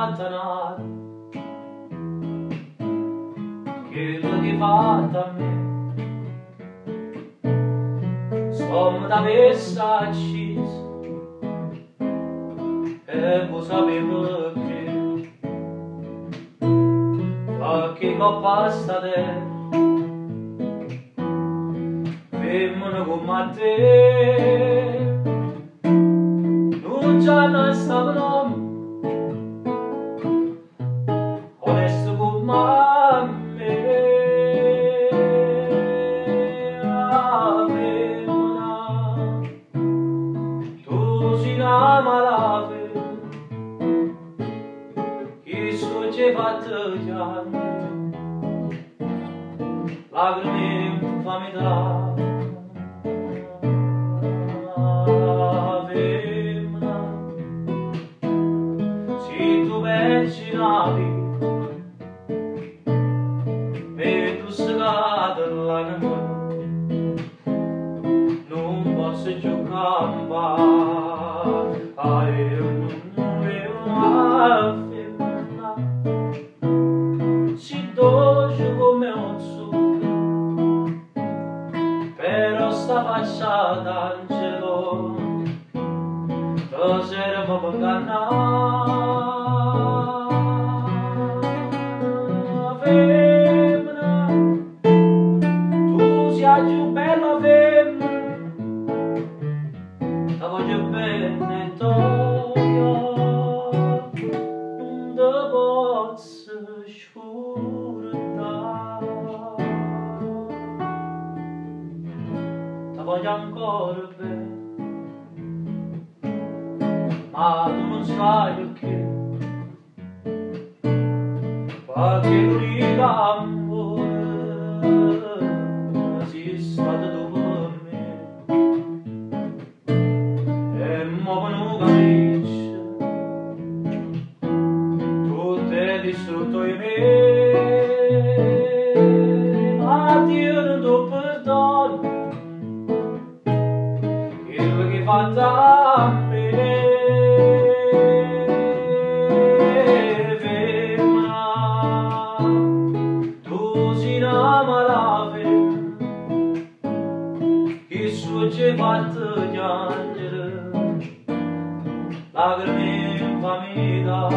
allontanare quello che hai fatto a me. Som t'avessa acciso e poi sapevo che coppa sta terra femmina come te non già non stava nome onesto come me. Tu sei una malafemmena che ci hai fatto piangere lacrime in famiglia. Se tu pensi una vita e tu sei la non posso giocare a io una femmina si dolce come un succo però sta faccia d'angelo ti serve per ingannare. Femmina tu sei più bella femmina la voglio bene toia non te posso scordare la voglio ancora bene ma tu non sai perché l'unica amore sei stata dopo me e mo non capisci tu ti hai distrutto in me ma Dio non ti perdono quello che hai fatto a me. Ci hai fatto piangere lacrime in famiglia.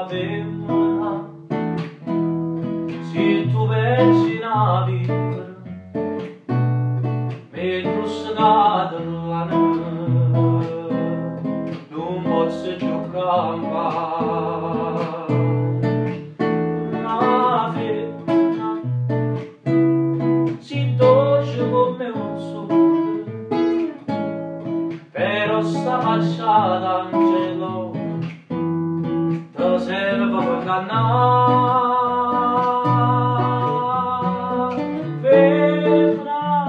Femmina se tu pensi una vita mentre segata la non posso giocare. Però sta faccia d'angelo ti serve per ingannare. Femmina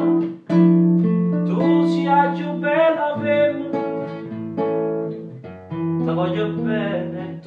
tu sei più bella femmina ti voglio bene